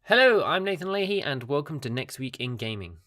Hello, I'm Nathan Leahy, and welcome to Next Week in Gaming.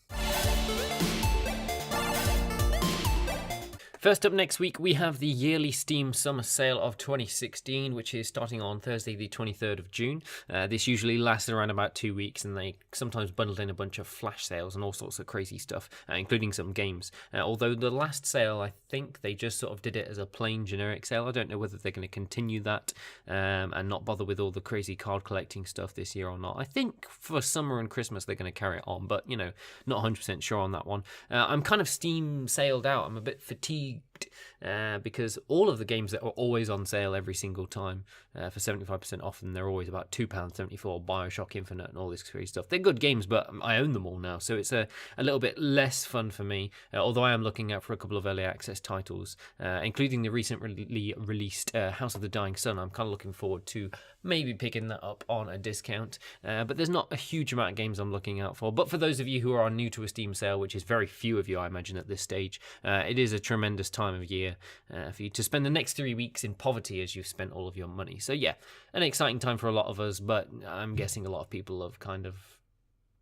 First up next week, we have the yearly Steam Summer Sale of 2016, which is starting on Thursday, the 23rd of June. This usually lasts around about 2 weeks, and they sometimes bundle in a bunch of flash sales and all sorts of crazy stuff, including some games. Although the last sale, I think they just sort of did it as a plain generic sale. I don't know whether they're going to continue that and not bother with all the crazy card collecting stuff this year or not. I think for summer and Christmas they're going to carry it on, but, not 100% sure on that one. I'm kind of Steam sailed out. I'm a bit fatigued because all of the games that are always on sale every single time for 75% off, and they're always about £2.74, Bioshock Infinite and all this crazy stuff. They're good games, but I own them all now, so it's a little bit less fun for me, although I am looking out for a couple of early access titles, including the recently released House of the Dying Sun. I'm kind of looking forward to maybe picking that up on a discount, but there's not a huge amount of games I'm looking out for. But for those of you who are new to a Steam sale, which is very few of you, I imagine, at this stage, it is a tremendous time of year for you to spend the next 3 weeks in poverty as you've spent all of your money. So yeah, an exciting time for a lot of us, but I'm guessing a lot of people have kind of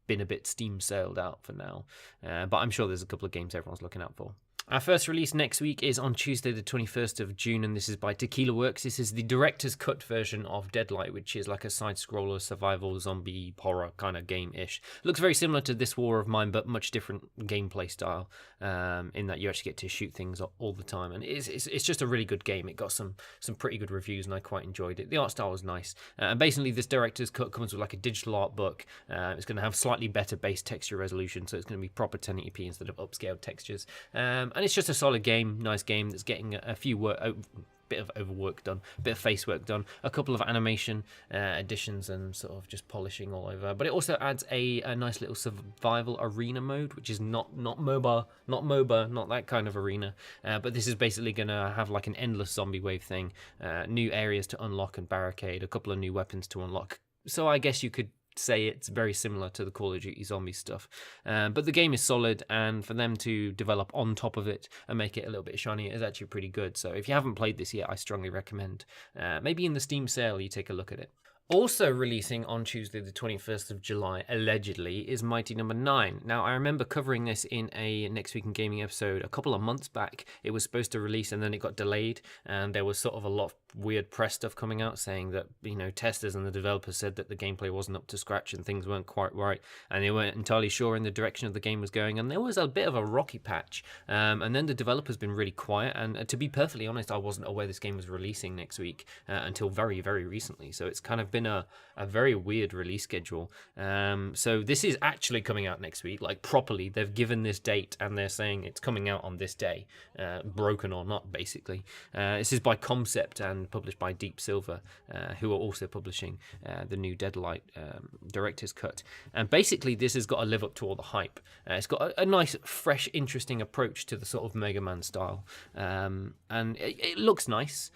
been a bit Steam sailed out for now. But I'm sure there's a couple of games everyone's looking out for. Our first release next week is on Tuesday the 21st of June, and this is by Tequila Works. This is the director's cut version of Deadlight, which is like a side-scroller survival zombie horror kind of game-ish. Looks very similar to This War of Mine, but much different gameplay style, in that you actually get to shoot things all the time. And it's just a really good game. It got some pretty good reviews, and I quite enjoyed it. The art style was nice. And basically, this director's cut comes with like a digital art book. It's going to have slightly better base texture resolution, so it's going to be proper 1080p instead of upscaled textures. And it's just a solid game, nice game that's getting a few bit of overwork done, a bit of face work done, a couple of animation additions and sort of just polishing all over. But it also adds a nice little survival arena mode, which is not MOBA, not that kind of arena. But this is basically going to have like an endless zombie wave thing, new areas to unlock and barricade, a couple of new weapons to unlock. So I guess you could say it's very similar to the Call of Duty zombie stuff, but the game is solid, and for them to develop on top of it and make it a little bit shiny is actually pretty good. So if you haven't played this yet, I strongly recommend maybe in the Steam sale you take a look at it. Also releasing on Tuesday the 21st of July, allegedly, is Mighty No. 9. Now, I remember covering this in a Next Week in Gaming episode a couple of months back. It was supposed to release and then it got delayed, and there was sort of a lot of weird press stuff coming out saying that, testers and the developers said that the gameplay wasn't up to scratch and things weren't quite right, and they weren't entirely sure in the direction of the game was going, and there was a bit of a rocky patch. And then the developer's been really quiet, and to be perfectly honest, I wasn't aware this game was releasing next week until very, very recently. So it's kind of been a very weird release schedule. So this is actually coming out next week, like properly. They've given this date and they're saying it's coming out on this day, broken or not, basically. This is by Concept and published by Deep Silver, who are also publishing the new Deadlight director's cut. And basically this has got to live up to all the hype. It's got a nice, fresh, interesting approach to the sort of Mega Man style. And it looks nice,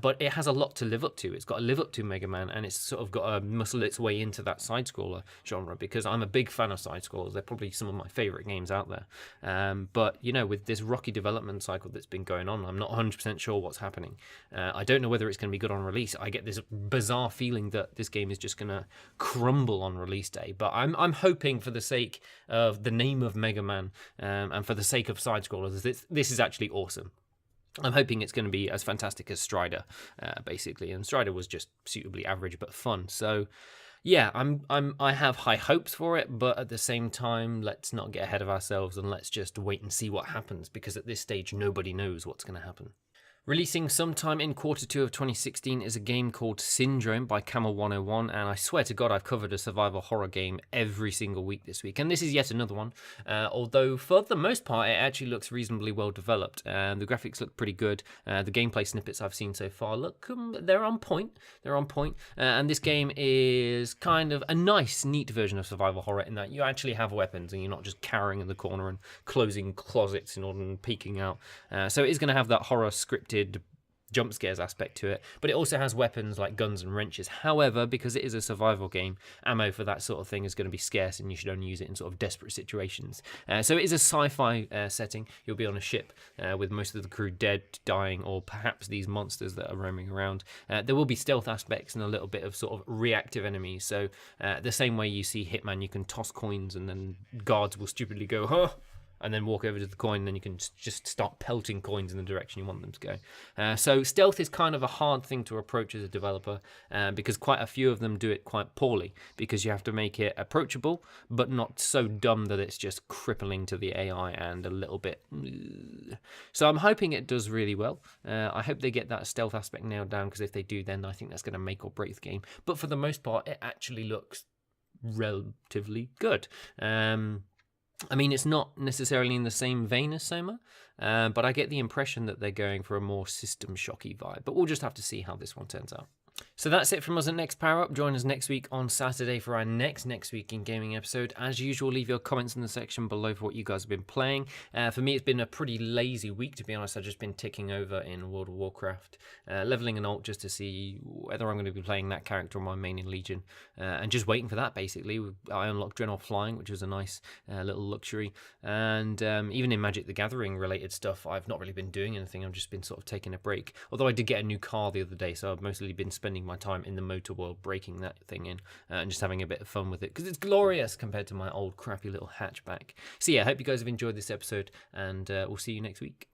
but it has a lot to live up to. It's got to live up to Mega Man, and it's sort of got to muscle its way into that side-scroller genre, because I'm a big fan of side-scrollers. They're probably some of my favourite games out there. But, with this rocky development cycle that's been going on, I'm not 100% sure what's happening. I don't know whether it's going to be good on release. I get this bizarre feeling that this game is just going to crumble on release day. But I'm hoping, for the sake of the name of Mega Man and for the sake of side-scrollers, this is actually awesome. I'm hoping it's going to be as fantastic as Strider, basically, and Strider was just suitably average but fun. So, yeah, I have high hopes for it, but at the same time, let's not get ahead of ourselves and let's just wait and see what happens, because at this stage, nobody knows what's going to happen. Releasing sometime in Q2 of 2016 is a game called Syndrome by Camel101, and I swear to God I've covered a survival horror game every single week this week, and this is yet another one, although for the most part it actually looks reasonably well developed. The graphics look pretty good, the gameplay snippets I've seen so far look, they're on point, and this game is kind of a nice, neat version of survival horror in that you actually have weapons and you're not just cowering in the corner and closing closets in order and peeking out. So it is going to have that horror scripted jump scares aspect to it, but it also has weapons like guns and wrenches. However, because it is a survival game, ammo for that sort of thing is going to be scarce, and you should only use it in sort of desperate situations. So it is a sci-fi setting. You'll be on a ship with most of the crew dead, dying, or perhaps these monsters that are roaming around. There will be stealth aspects and a little bit of sort of reactive enemies. So the same way you see Hitman, you can toss coins and then guards will stupidly go, huh? And then walk over to the coin, and then you can just start pelting coins in the direction you want them to go. So stealth is kind of a hard thing to approach as a developer because quite a few of them do it quite poorly, because you have to make it approachable but not so dumb that it's just crippling to the AI and a little bit. So I'm hoping it does really well. I hope they get that stealth aspect nailed down, because if they do, then I think that's going to make or break the game. But for the most part, it actually looks relatively good. I mean, it's not necessarily in the same vein as Soma, but I get the impression that they're going for a more System Shocky vibe. But we'll just have to see how this one turns out. So that's it from us at Next Power Up. Join us next week on Saturday for our next Week in Gaming episode. As usual, leave your comments in the section below for what you guys have been playing. For me, it's been a pretty lazy week, to be honest. I've just been ticking over in World of Warcraft, leveling an alt just to see whether I'm going to be playing that character on my main in Legion, and just waiting for that, basically. I unlocked Drenor Flying, which was a nice little luxury, and even in Magic the Gathering related stuff, I've not really been doing anything. I've just been sort of taking a break, although I did get a new car the other day, so I've mostly been spending my time in the motor world, breaking that thing in and just having a bit of fun with it, because it's glorious compared to my old crappy little hatchback. So yeah, I hope you guys have enjoyed this episode, and we'll see you next week.